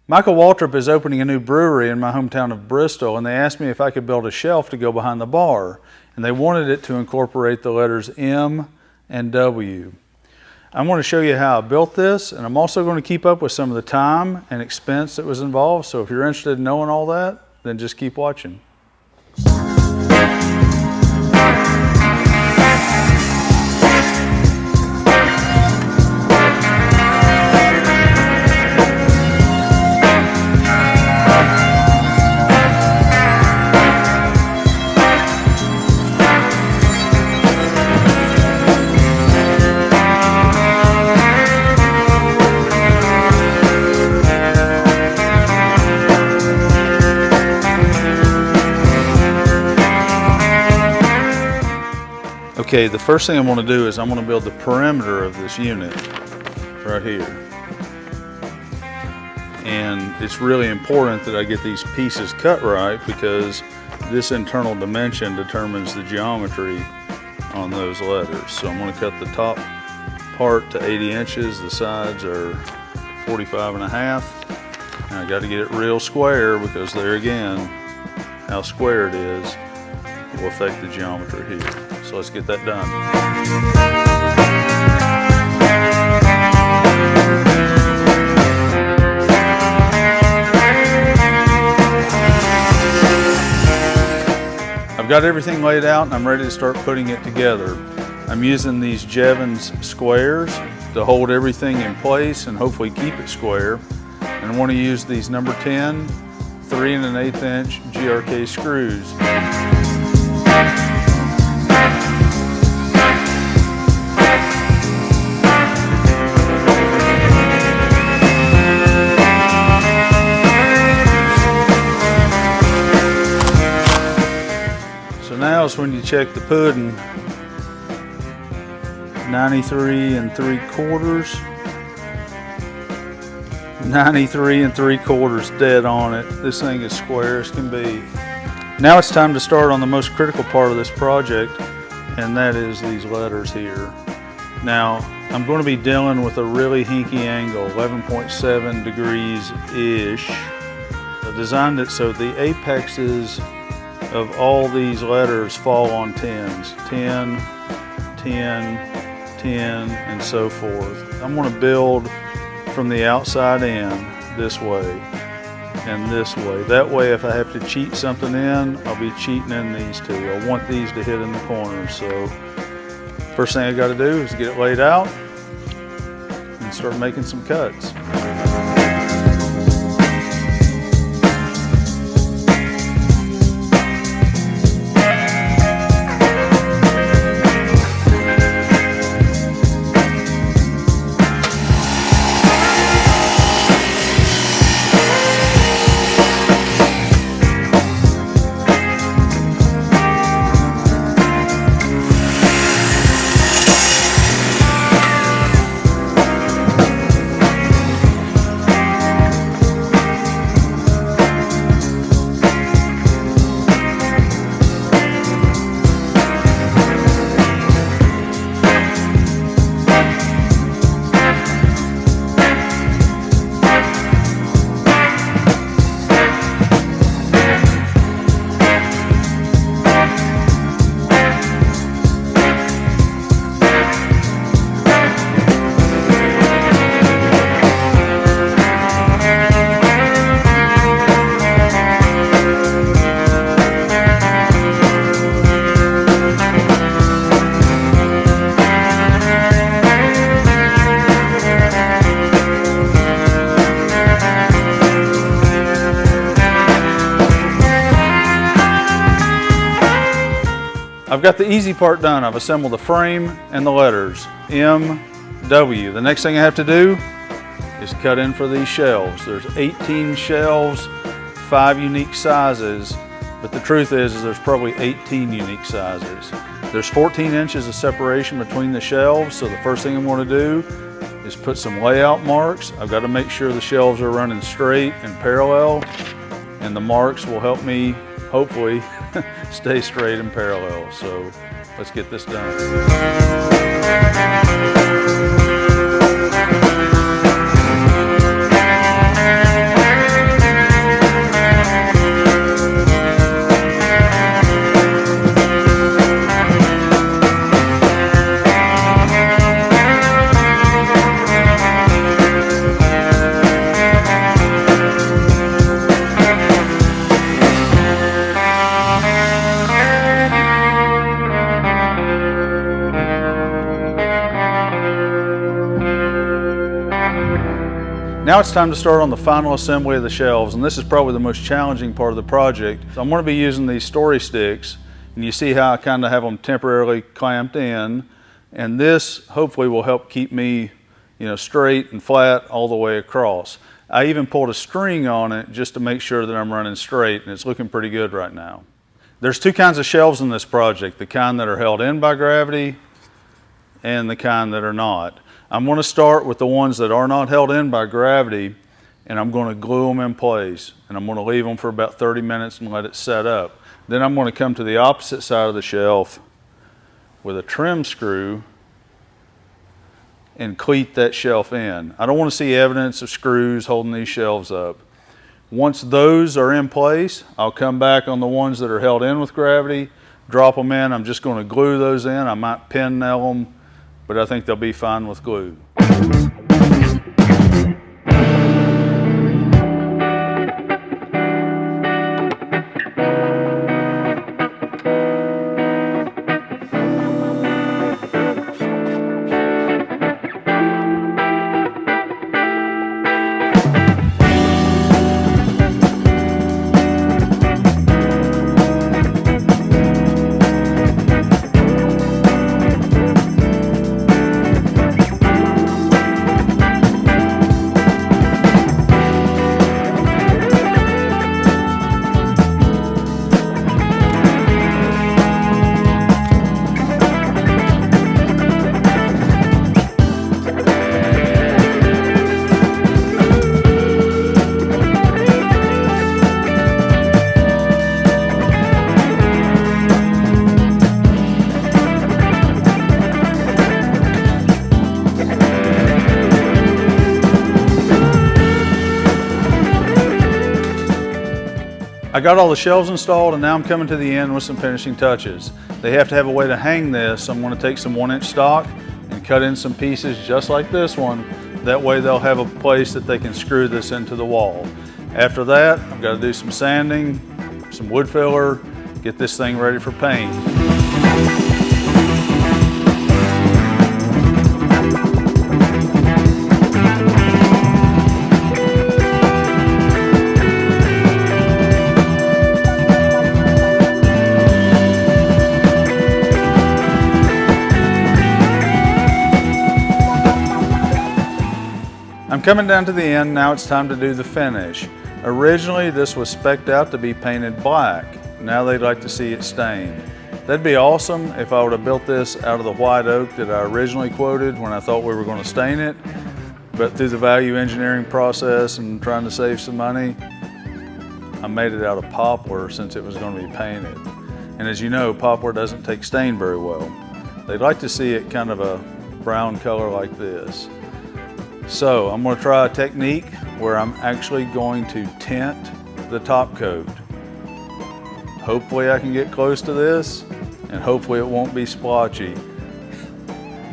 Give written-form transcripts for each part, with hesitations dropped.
Michael Waltrip is opening a new brewery in my hometown of Bristol, and they asked me if I could build a shelf to go behind the bar, and they wanted it to incorporate the letters M and W. I'm going to show you how I built this, and I'm also going to keep up with some of the time and expense that was involved, so if you're interested in knowing all that, then just keep watching. Okay, the first thing I'm going to do is I'm going to build the perimeter of this unit right here. And it's really important that I get these pieces cut right because this internal dimension determines the geometry on those letters. So I'm going to cut the top part to 80 inches, the sides are 45 and a half. And I got to get it real square because there again, how square it is will affect the geometry here. So let's get that done. I've got everything laid out and I'm ready to start putting it together. I'm using these Jevons squares to hold everything in place and hopefully keep it square. And I want to use these number 10 3 1/8 inch GRK screws. Now is when you check the pudding. 93 3/4. 93 3/4 dead on it. This thing is square as can be. Now it's time to start on the most critical part of this project, and that is these letters here. Now I'm going to be dealing with a really hinky angle, 11.7 degrees-ish. I designed it so the apexes of all these letters fall on 10s. 10, 10, 10, and so forth. I'm going to build from the outside in this way and this way. That way if I have to cheat something in, I'll be cheating in these two. I want these to hit in the corners. So first thing I got to do is get it laid out and start making some cuts. I've got the easy part done. I've assembled the frame and the letters, M, W. The next thing I have to do is cut in for these shelves. There's 18 shelves, 5 unique sizes, but the truth is there's probably 18 unique sizes. There's 14 inches of separation between the shelves, so the first thing I'm going to do is put some layout marks. I've got to make sure the shelves are running straight and parallel, and the marks will help me, hopefully, stay straight and parallel. So let's get this done. Now it's time to start on the final assembly of the shelves, and this is probably the most challenging part of the project. So I'm going to be using these story sticks, and you see how I kind of have them temporarily clamped in, and this hopefully will help keep me, straight and flat all the way across. I even pulled a string on it just to make sure that I'm running straight, and it's looking pretty good right now. There's two kinds of shelves in this project, the kind that are held in by gravity and the kind that are not. I'm going to start with the ones that are not held in by gravity, and I'm going to glue them in place, and I'm going to leave them for about 30 minutes and let it set up. Then I'm going to come to the opposite side of the shelf with a trim screw and cleat that shelf in. I don't want to see evidence of screws holding these shelves up. Once those are in place, I'll come back on the ones that are held in with gravity, drop them in. I'm just going to glue those in. I might pin nail them, but I think they'll be fine with glue. I got all the shelves installed, and now I'm coming to the end with some finishing touches. They have to have a way to hang this, so I'm going to take some 1-inch stock and cut in some pieces just like this one. That way they'll have a place that they can screw this into the wall. After that, I've got to do some sanding, some wood filler, get this thing ready for paint. I'm coming down to the end. Now it's time to do the finish. Originally this was spec'd out to be painted black. Now they'd like to see it stained. That'd be awesome if I would have built this out of the white oak that I originally quoted when I thought we were going to stain it. But through the value engineering process and trying to save some money, I made it out of poplar since it was going to be painted. And as you know, poplar doesn't take stain very well. They'd like to see it kind of a brown color like this. So I'm going to try a technique where I'm actually going to tint the top coat. Hopefully I can get close to this, and hopefully it won't be splotchy.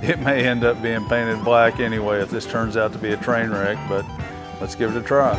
It may end up being painted black anyway if this turns out to be a train wreck, but let's give it a try.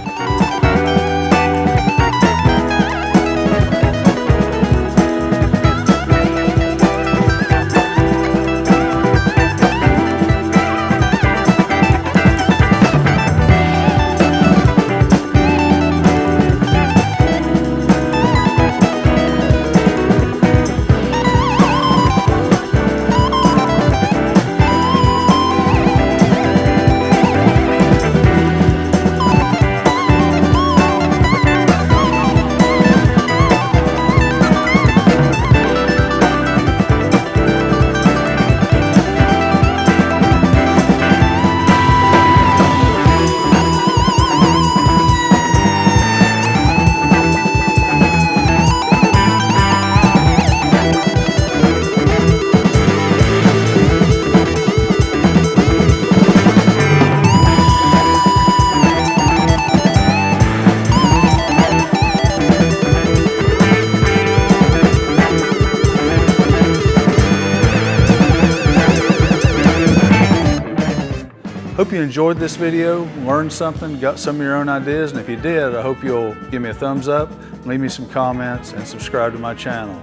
Hope you enjoyed this video, learned something, got some of your own ideas, and if you did, I hope you'll give me a thumbs up, leave me some comments, and subscribe to my channel.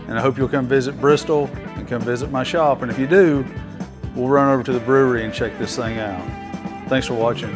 And I hope you'll come visit Bristol and come visit my shop, and if you do, we'll run over to the brewery and check this thing out. Thanks for watching.